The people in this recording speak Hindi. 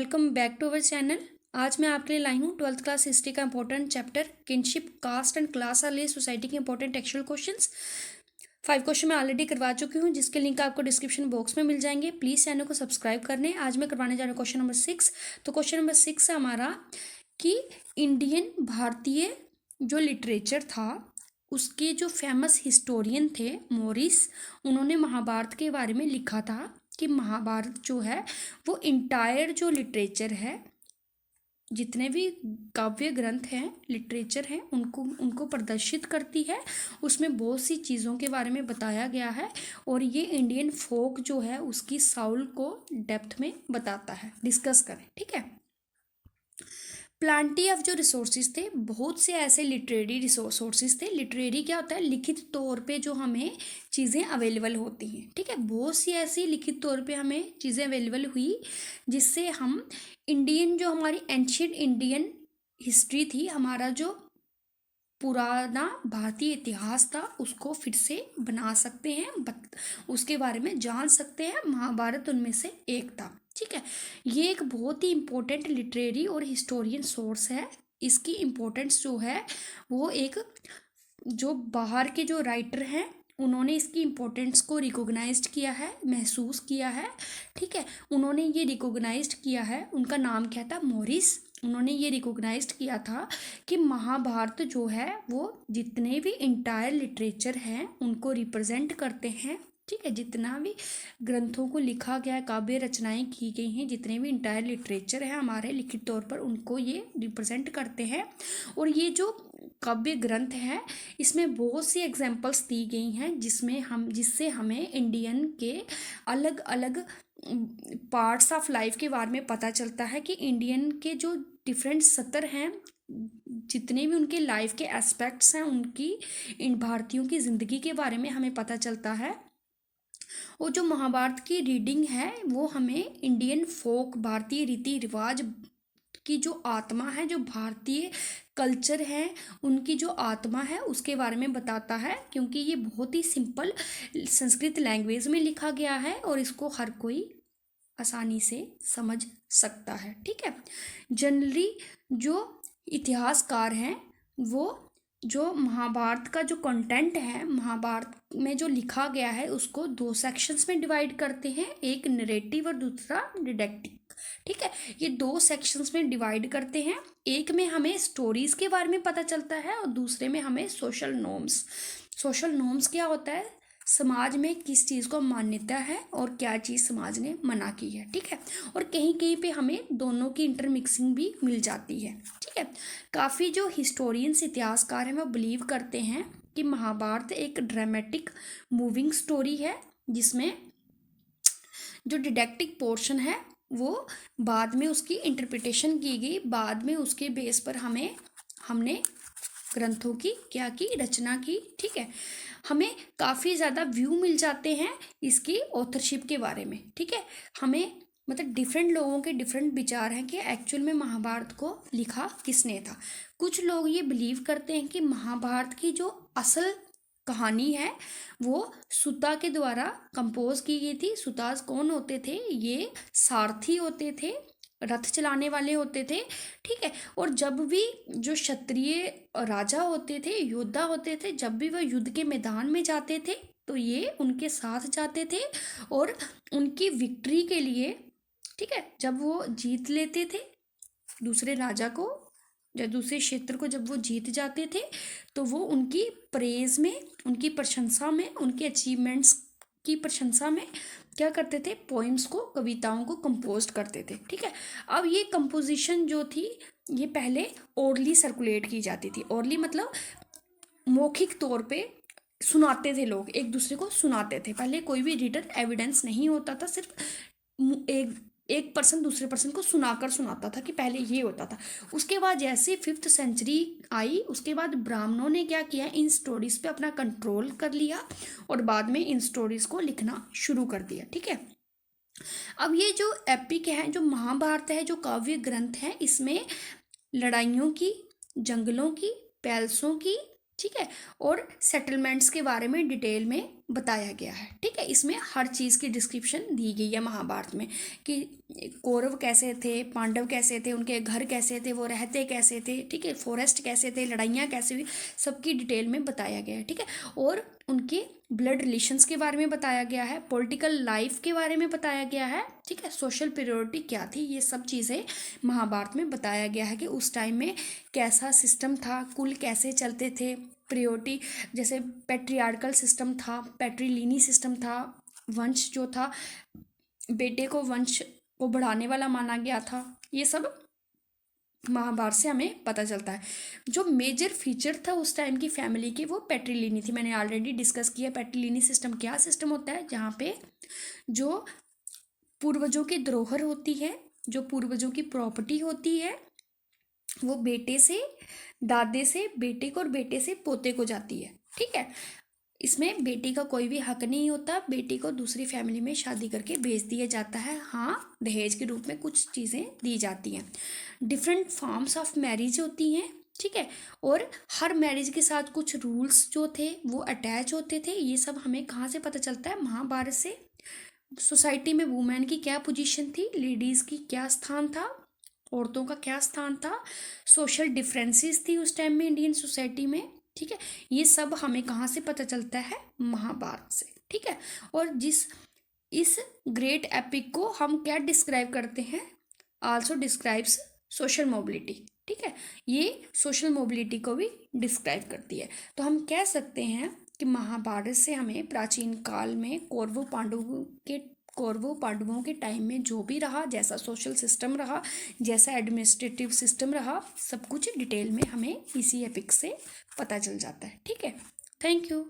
Welcome back to our channel. आज मैं आपके लिए लाई हूँ 12th क्लास हिस्ट्री का important chapter kinship, caste and class वाले सोसाइटी के इंपॉर्टेंट टेक्सचुअल क्वेश्चंस। 5 क्वेश्चन मैं ऑलरेडी करवा चुकी हूँ, जिसके लिंक आपको डिस्क्रिप्शन बॉक्स में मिल जाएंगे। प्लीज़ चैनल को सब्सक्राइब करने। आज मैं करवाने जा रहा हूँ क्वेश्चन नंबर 6। तो क्वेश्चन नंबर 6 है हमारा कि इंडियन भारतीय जो लिटरेचर था उसके जो फेमस हिस्टोरियन थे मॉरिस, उन्होंने महाभारत के बारे में लिखा था कि महाभारत जो है वो इंटायर जो लिटरेचर है, जितने भी काव्य ग्रंथ हैं, लिटरेचर हैं, उनको प्रदर्शित करती है। उसमें बहुत सी चीज़ों के बारे में बताया गया है और ये इंडियन फोक जो है उसकी साउल को डेप्थ में बताता है। डिस्कस करें, ठीक है। प्लांटी ऑफ जो रिसोर्सेज थे, बहुत से ऐसे लिटरेरी रिसोर्सेज थे। लिटरेरी क्या होता है? लिखित तौर पे जो हमें चीज़ें अवेलेबल होती हैं, ठीक है। बहुत सी ऐसी लिखित तौर पे हमें चीज़ें अवेलेबल हुई जिससे हम इंडियन जो हमारी एंशियंट इंडियन हिस्ट्री थी, हमारा जो पुराना भारतीय इतिहास था, उसको फिर से बना सकते हैं, उसके बारे में जान सकते हैं। महाभारत उनमें से एक था, ठीक है। ये एक बहुत ही इम्पोर्टेंट लिटरेरी और हिस्टोरियन सोर्स है। इसकी इम्पोर्टेंस जो है वो एक जो बाहर के जो राइटर हैं उन्होंने इसकी इम्पोर्टेंस को रिकॉग्नाइज्ड किया है, महसूस किया है, ठीक है। उन्होंने ये रिकॉग्नाइज्ड किया है। उनका नाम क्या था? मॉरिस। उन्होंने ये रिकॉग्नाइज्ड किया था कि महाभारत जो है वो जितने भी इंटायर लिटरेचर हैं उनको रिप्रेजेंट करते हैं, ठीक है। जितना भी ग्रंथों को लिखा गया है, काव्य रचनाएं की गई हैं, जितने भी इंटायर लिटरेचर है हमारे लिखित तौर पर, उनको ये रिप्रेजेंट करते हैं। और ये जो काव्य ग्रंथ है इसमें बहुत सी एग्जाम्पल्स दी गई हैं जिससे हमें इंडियन के अलग अलग पार्ट्स ऑफ लाइफ के बारे में पता चलता है कि इंडियन के जो डिफरेंट सत्र हैं, जितने भी उनके लाइफ के एस्पेक्ट्स हैं, उनकी इन भारतीयों की ज़िंदगी के बारे में हमें पता चलता है। और जो महाभारत की रीडिंग है वो हमें इंडियन फोक, भारतीय रीति रिवाज की जो आत्मा है, जो भारतीय कल्चर है, उनकी जो आत्मा है उसके बारे में बताता है। क्योंकि ये बहुत ही सिंपल संस्कृत लैंग्वेज में लिखा गया है और इसको हर कोई आसानी से समझ सकता है, ठीक है। जनरली जो इतिहासकार हैं वो जो महाभारत का जो कंटेंट है, महाभारत में जो लिखा गया है, उसको 2 सेक्शंस में डिवाइड करते हैं, एक नरेटिव और दूसरा डिडक्टिव, ठीक है। ये 2 सेक्शंस में डिवाइड करते हैं। एक में हमें स्टोरीज के बारे में पता चलता है और दूसरे में हमें सोशल नॉर्म्स। सोशल नॉर्म्स क्या होता है? समाज में किस चीज़ को मान्यता है और क्या चीज़ समाज ने मना की है, ठीक है। और कहीं कहीं पे हमें दोनों की इंटरमिक्सिंग भी मिल जाती है, ठीक है। काफ़ी जो हिस्टोरियंस, इतिहासकार हैं, वो बिलीव करते हैं कि महाभारत एक ड्रामेटिक मूविंग स्टोरी है, जिसमें जो डिडक्टिव पोर्शन है वो बाद में उसकी इंटरप्रिटेशन की गई, बाद में उसके बेस पर हमने ग्रंथों की क्या की, रचना की, ठीक है। हमें काफ़ी ज़्यादा व्यू मिल जाते हैं इसकी ऑथरशिप के बारे में, ठीक है। हमें मतलब डिफरेंट लोगों के डिफरेंट विचार हैं कि एक्चुअल में महाभारत को लिखा किसने था। कुछ लोग ये बिलीव करते हैं कि महाभारत की जो असल कहानी है वो सुता के द्वारा कंपोज की गई थी। सुताज कौन होते थे? ये सारथी होते थे, रथ चलाने वाले होते थे, ठीक है। और जब भी जो क्षत्रिय राजा होते थे, योद्धा होते थे, जब भी वह युद्ध के मैदान में जाते थे तो ये उनके साथ जाते थे और उनकी विक्ट्री के लिए, ठीक है, जब वो जीत लेते थे दूसरे राजा को, या दूसरे क्षेत्र को जब वो जीत जाते थे तो वो उनकी प्रेज में, उनकी प्रशंसा में, उनके अचीवमेंट्स की प्रशंसा में क्या करते थे? पोइम्स को, कविताओं को कंपोज करते थे, ठीक है। अब ये कंपोजिशन जो थी ये पहले ओरली सर्कुलेट की जाती थी। ओरली मतलब मौखिक तौर पे सुनाते थे, लोग एक दूसरे को सुनाते थे। पहले कोई भी रीडर एविडेंस नहीं होता था, सिर्फ एक पर्सन दूसरे पर्सन को सुनाकर सुनाता था, कि पहले ये होता था। उसके बाद जैसे 5th सेंचुरी आई, उसके बाद ब्राह्मणों ने क्या किया? इन स्टोरीज पे अपना कंट्रोल कर लिया और बाद में इन स्टोरीज को लिखना शुरू कर दिया, ठीक है। अब ये जो एपिक है, जो महाभारत है, जो काव्य ग्रंथ है, इसमें लड़ाइयों की, जंगलों की, पैलेसों की, ठीक है, और सेटलमेंट्स के बारे में डिटेल में बताया गया है। ठीक है, इसमें हर चीज़ की डिस्क्रिप्शन दी गई है महाभारत में कि कौरव कैसे थे, पांडव कैसे थे, उनके घर कैसे थे, वो रहते कैसे थे, ठीक है, फॉरेस्ट कैसे थे, लड़ाइयाँ कैसे हुई, सबकी डिटेल में बताया गया है। ठीक है, और उनके ब्लड रिलेशंस के बारे में बताया गया है, पॉलिटिकल लाइफ के बारे में बताया गया है। ठीक है, सोशल प्रायोरिटी क्या थी, ये सब चीज़ें महाभारत में बताया गया है कि उस टाइम में कैसा सिस्टम था, कुल कैसे चलते थे, प्रायोरिटी जैसे पैट्रियार्कल सिस्टम था, पैट्रीलिनी सिस्टम था, वंश जो था बेटे को वंश को बढ़ाने वाला माना गया था, ये सब महाभारत से हमें पता चलता है। जो मेजर फीचर था उस टाइम की फैमिली की वो पैट्रीलिनी थी, मैंने ऑलरेडी डिस्कस किया। पैट्रीलिनी सिस्टम क्या सिस्टम होता है, जहाँ पे जो पूर्वजों की धरोहर होती है, जो पूर्वजों की प्रॉपर्टी होती है, वो बेटे से दादे से बेटे को और बेटे से पोते को जाती है। ठीक है, इसमें बेटी का कोई भी हक नहीं होता, बेटी को दूसरी फैमिली में शादी करके भेज दिया जाता है। हाँ, दहेज के रूप में कुछ चीज़ें दी जाती हैं। डिफरेंट फॉर्म्स ऑफ मैरिज होती हैं। ठीक है, और हर मैरिज के साथ कुछ रूल्स जो थे वो अटैच होते थे। ये सब हमें कहाँ से पता चलता है, महाभारत से। सोसाइटी में वुमेन की क्या पोजीशन थी, लेडीज़ की क्या स्थान था, औरतों का क्या स्थान था, सोशल डिफरेंसेस थी उस टाइम में इंडियन सोसाइटी में। ठीक है, ये सब हमें कहाँ से पता चलता है, महाभारत से। ठीक है, और इस ग्रेट एपिक को हम क्या डिस्क्राइब करते हैं, आल्सो डिस्क्राइब्स सोशल मोबिलिटी। ठीक है, ये सोशल मोबिलिटी को भी डिस्क्राइब करती है। तो हम कह सकते हैं कि महाभारत से हमें प्राचीन काल में कौरवों पांडवों के टाइम में जो भी रहा, जैसा सोशल सिस्टम रहा, जैसा एडमिनिस्ट्रेटिव सिस्टम रहा, सब कुछ डिटेल में हमें इसी एपिक से पता चल जाता है। ठीक है, थैंक यू।